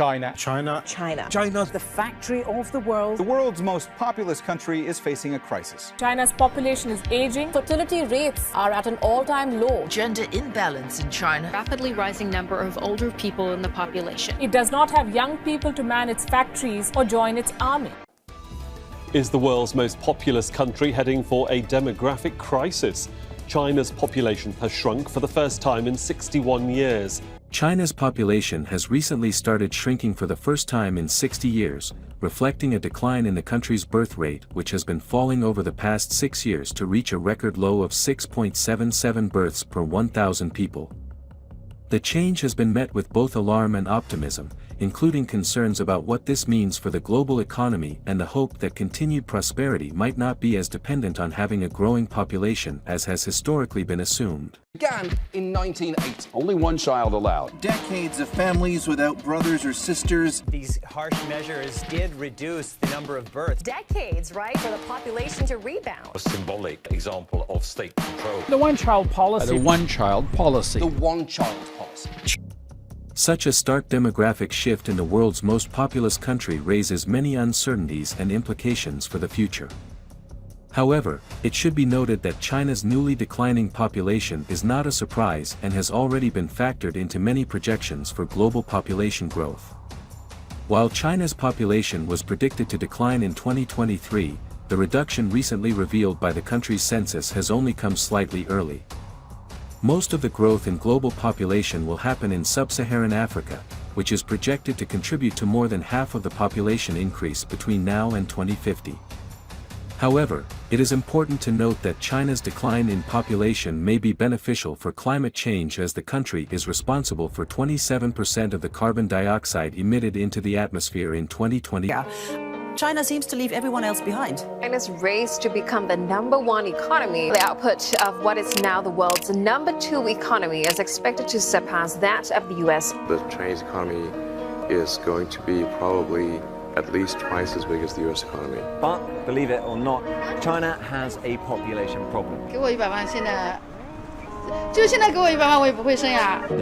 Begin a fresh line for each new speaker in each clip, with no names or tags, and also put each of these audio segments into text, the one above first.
China.
China.
China.
China.
The factory of the world.
The world's most populous country is facing a crisis.
China's population is aging.
Fertility rates are at an all-time low.
Gender imbalance in China.
Rapidly rising number of older people in the population.
It does not have young people to man its factories or join its army.
Is the world's most populous country heading for a demographic crisis? China's population has shrunk for the first time in 61 years.
China's population has recently started shrinking for the first time in 60 years, reflecting a decline in the country's birth rate, which has been falling over the past 6 years to reach a record low of 6.77 births per 1,000 people. The change has been met with both alarm and optimism, including concerns about what this means for the global economy and the hope that continued prosperity might not be as dependent on having a growing population as has historically been assumed.
Began in 1980. Only one child allowed.
Decades of families without brothers or sisters.
These harsh measures did reduce the number of births.
Decades, right, for the population to rebound.
A symbolic example of state control.
The one-child policy.
The one-child policy.
The one-child policy.
Such a stark demographic shift in the world's most populous country raises many uncertainties and implications for the future. However, it should be noted that China's newly declining population is not a surprise and has already been factored into many projections for global population growth. While China's population was predicted to decline in 2023, the reduction recently revealed by the country's census has only come slightly early. Most of the growth in global population will happen in sub-Saharan Africa, which is projected to contribute to more than half of the population increase between now and 2050. However, it is important to note that China's decline in population may be beneficial for climate change as the country is responsible for 27% of the carbon dioxide emitted into the atmosphere in 2020.
China seems to leave everyone else behind.
China's race to become the #1 economy, the output of what is now the world's #2 economy, is expected to surpass that of the U.S.
The Chinese economy is going to be probably at least twice as big as the U.S. economy.
But, believe it or not, China has a population problem. The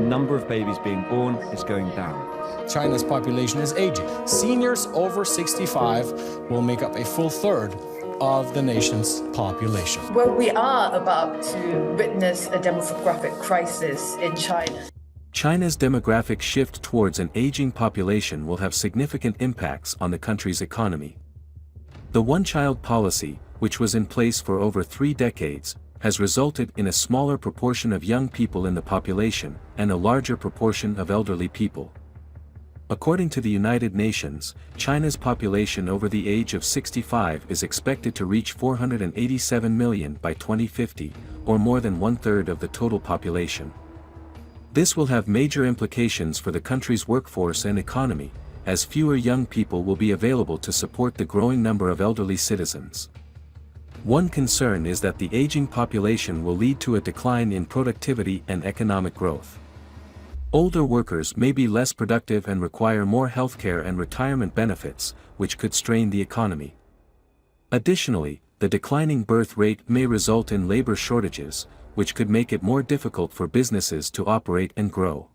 number of babies being born is going down.
China's population is aging. Seniors over 65 will make up a full third of the nation's population.
Well, we are about to witness a demographic crisis in China.
China's demographic shift towards an aging population will have significant impacts on the country's economy. The one-child policy, which was in place for over 3 decades, has resulted in a smaller proportion of young people in the population and a larger proportion of elderly people. According to the United Nations, China's population over the age of 65 is expected to reach 487 million by 2050, or more than 1/3 of the total population. This will have major implications for the country's workforce and economy, as fewer young people will be available to support the growing number of elderly citizens. One concern is that the aging population will lead to a decline in productivity and economic growth. Older workers may be less productive and require more healthcare and retirement benefits, which could strain the economy. Additionally, the declining birth rate may result in labor shortages, which could make it more difficult for businesses to operate and grow.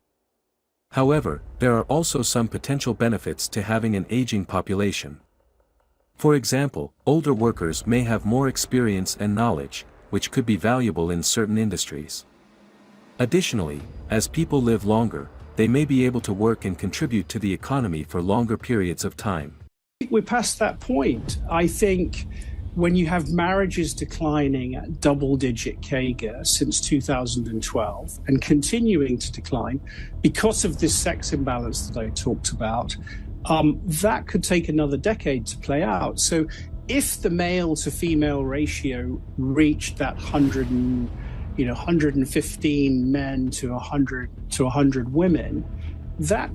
However, there are also some potential benefits to having an aging population. For example, older workers may have more experience and knowledge, which could be valuable in certain industries. Additionally, as people live longer, they may be able to work and contribute to the economy for longer periods of time.
We're past that point. I think when you have marriages declining at double-digit CAGR since 2012 and continuing to decline because of this sex imbalance that I talked about, that could take another decade to play out. So if the male to female ratio reached that 115 men to 100 women, that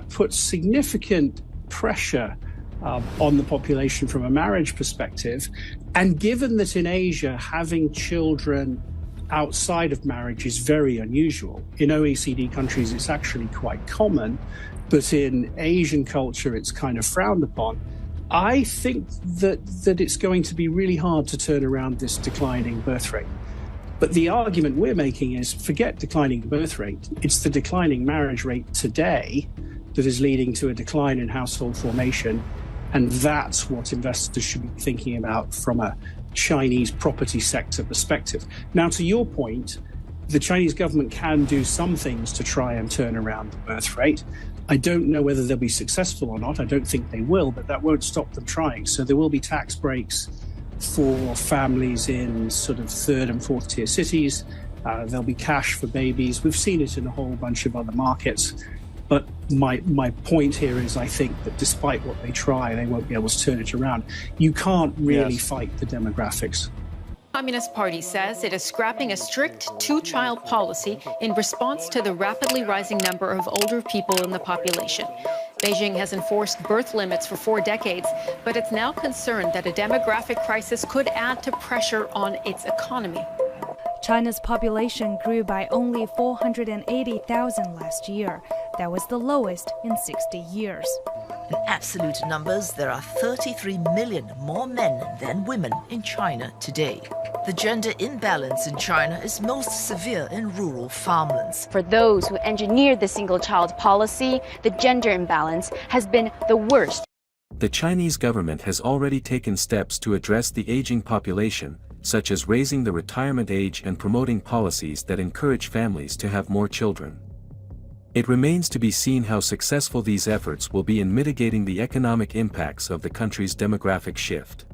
puts significant pressure on the population from a marriage perspective. And given that in Asia, having children outside of marriage is very unusual. In OECD countries, it's actually quite common, but in Asian culture, it's kind of frowned upon. I think that it's going to be really hard to turn around this declining birth rate. But the argument we're making is forget declining birth rate. It's the declining marriage rate today that is leading to a decline in household formation. And that's what investors should be thinking about from a Chinese property sector perspective. Now, to your point, the Chinese government can do some things to try and turn around the birth rate. I don't know whether they'll be successful or not. I don't think they will, but that won't stop them trying. So there will be tax breaks for families in sort of third and fourth tier cities. There'll be cash for babies. We've seen it in a whole bunch of other markets. But my point here is I think that despite what they try, they won't be able to turn it around. You can't really fight the demographics.
The Communist Party says it is scrapping a strict two-child policy in response to the rapidly rising number of older people in the population. Beijing has enforced birth limits for 4 decades, but it's now concerned that a demographic crisis could add to pressure on its economy.
China's population grew by only 480,000 last year. That was the lowest in 60 years.
In absolute numbers, there are 33 million more men than women in China today. The gender imbalance in China is most severe in rural farmlands.
For those who engineered the single-child policy, the gender imbalance has been the worst.
The Chinese government has already taken steps to address the aging population, such as raising the retirement age and promoting policies that encourage families to have more children. It remains to be seen how successful these efforts will be in mitigating the economic impacts of the country's demographic shift.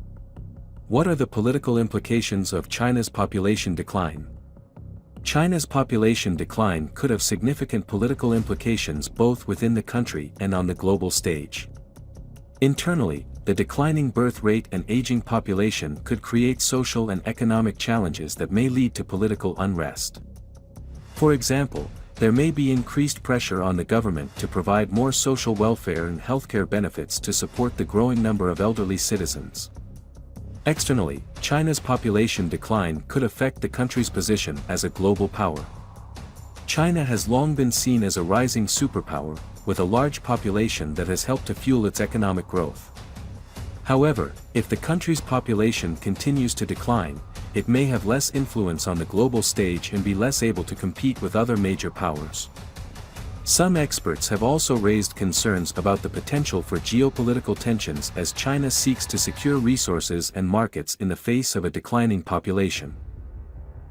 What are the political implications of China's population decline? China's population decline could have significant political implications both within the country and on the global stage. Internally, the declining birth rate and aging population could create social and economic challenges that may lead to political unrest. For example, there may be increased pressure on the government to provide more social welfare and healthcare benefits to support the growing number of elderly citizens. Externally, China's population decline could affect the country's position as a global power. China has long been seen as a rising superpower, with a large population that has helped to fuel its economic growth. However, if the country's population continues to decline, it may have less influence on the global stage and be less able to compete with other major powers. Some experts have also raised concerns about the potential for geopolitical tensions as China seeks to secure resources and markets in the face of a declining population.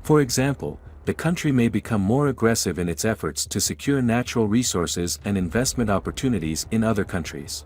For example, the country may become more aggressive in its efforts to secure natural resources and investment opportunities in other countries.